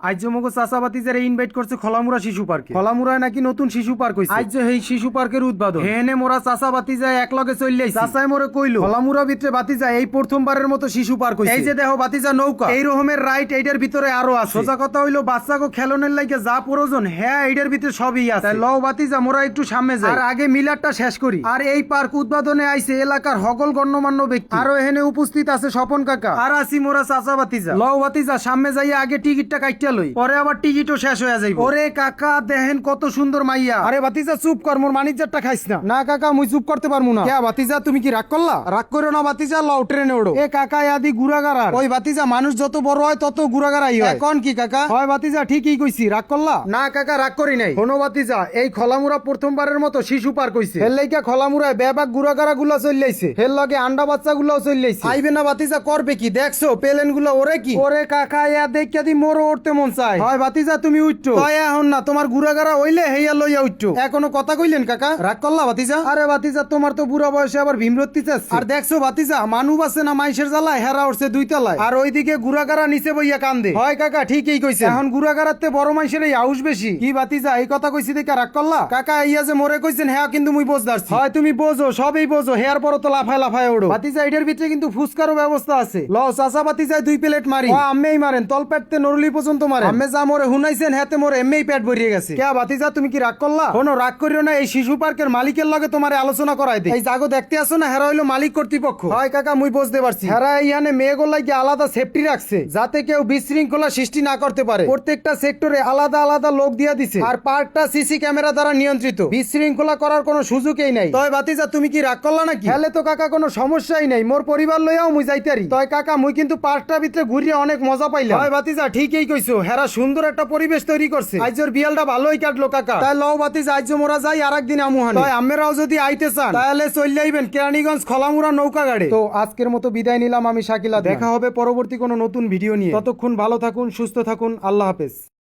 আজ মগো চাচাবাতি যারা ইনভাইট করছে খলামুড়া শিশু পার্কে। খলামুড়ায় নাকি নতুন শিশু পার্ক হইছে। আজ এই শিশু পার্কের উদ্বোধন। হেনে মোরা চাচাবাতি যায় এক লগে চললেই চাচাই মোরে কইলো খলামুড়া ভিতরে বাতি যায় এই প্রথমবারের মতো শিশু পার্ক হইছে। এই যে দেখো বাতিজা নৌকা, এই রকমের রাইট এইটার ভিতরে আরো আছে। সোজা কথা হইলো বাচ্চাকে খেলনের লাগে যা প্রয়োজন হ্যাঁ এইটার ভিতরে সবই আছে। লও বাতিজা মোরা একটু সামনে যাই আর আগে মিলারটা শেষ করি। আর এই পার্ক উদ্বোধনে আইছে এলাকার সকল গণ্যমান্য ব্যক্তি। আরো এখানে উপস্থিত আছে স্বপন কাকা আর আসি মোরা চাচা বাতিজা। লও বাতিজা সামনে যাইয়া আগে টিকিটটা কাইটা লই, পরে আবার টিকিটও শেষ হয়ে যাইব। ওরে কাকা দেখেন কত সুন্দর মাইয়া। আরে বাতিজা চুপ কর, মোর মানিজ্জারটা খাইস না। না কাকা মুই চুপ করতে পারমু না। কে বাতিজা তুমি কি রাগ করলা? রাগ করো না বাতিজা, লও ট্রেনে ওড়ো। এ কাকা আদি গুড়াগাড়ার। ওই বাতিজা মানুষ যত বড় হয় তত গুড়াগাড়াই হয়। কোন কি কাকা? হয় বাতিজা ঠিকই কইছি, রাগ করলা? না কাকা রাগ করি নাই। শোনো বাতিজা, এই খলামুড়া প্রথমবারের মতো শিশু পার্ক হইছে। হেল লাইকা খলামুড়ায় বেবাক গুড়াগাড়া গুলা চললাইছে। হেল লগে আন্ডা বাচ্চা গুলাও চললাইছে। আইবে না বাতিজা করবে কি? দেখছো পেলেন গুলা ওরে কি? ওরে কাকা ইয়া দেখিয়া দি মোরও উঠতে মন চায়। হয় বাতিজা তুমি উঠছো। হয় এখন না, তোমার গুড়াগাড়া হইলে হেইয়া লইয়া উঠছো। এখনো কথা কইলেন কাকা? রাগ করলা বাতিজা? আরে বাতিজা তোমার তো বুড়া বয়সে আবার ভীমরত্তি চাচ্ছে। আর দেখছো বাতিজা মানুষ আছে না মাইশের জ্বালায় হেরা উঠছে দুই তলায়। আর ওইদিকে গুড়াগাড়া নিচে বইয়া কান্দে। হয় কাকা ঠিকই কইছে। এখন গুড়াগাড়াতে বড় মাইশের এই আউস বেশি। কি বাতিজা এই কথা কইছি দেখে রাগ করলা? কাকা ইয়া যে মোরে কইছেন হ্যাঁ কিন্তু মুই বোঝদারছি। হয় তুমি বোঝো, সবই বোঝো, হেয়ার পর তো লাফায় লাফায় ওড়ো। বাতিজা এটার ভিতরে কিন্তু ফুসকারও ব্যবস্থা আছে। লও চাচা বাতিজায় 2 প্লেট মারি। আম্মেই মারেন, তল পেটতে নরলি পর্যন্ত মারেন। আম্মে যা মোরে হুনাইছেন হেতে মোরে এমনি পেট ভরিয়ে গেছে। কে বাতিজা তুমি কি রাগ করলা? কোনো রাগ করিও না, এই শিশু পার্কের মালিকের লগে তোমারে আলোচনা করাই দে। এই জাগো দেখতে আসো না, হেরা হইলো মালিক কর্তৃপক্ষ। হয় কাকা মুই বুঝতে পারছি। হেরা ইহানে মেয়েগুলাই আলাদা সেফটি রাখছে যাতে কেউ বিশৃঙ্খলা সৃষ্টি না করতে পারে। প্রত্যেকটা সেক্টরে আলাদা আলাদা লোক দিয়া দিছে। আর পার্কটা সিসি ক্যামেরা দ্বারা নিয়ন্ত্রিত। বিশৃঙ্খলা করার কোনো সুযোগই নাই। তয় বাতিজা তুমি কি রাগ করলা নাকি? হেলে তো কাকা কোনো সমস্যাই নাই, মোর পরিবার লইয়াও মুই যাইতারি। তয় কাকা মুই কিন্তু পার্কটা ভিতরে ঘুরিয়ে অনেক মজা পাইলাম। হয় বাতিজা ঠিকই কইছো, হেরা সুন্দর একটা পরিবেশ তৈরি করছে। আইজোর বিয়ালটা ভালোই কাটলো কাকা। তাই লও বাতিজা আইজ মোরা যাই আরেকদিন আমুহানি। তয় আমেরাও যদি আইতে চান তাহলে চলে আইবেন কেরানীগঞ্জ খলামুড়া নৌকা গাড়ে। তো আজকের মতো বিদায় নিলাম আমি শাকিলা। দেখা হবে পরবর্তী কোনো নতুন ভিডিও নিয়ে। ততক্ষণ ভালো থাকুন, সুস্থ থাকুন, আল্লাহ হাফেজ।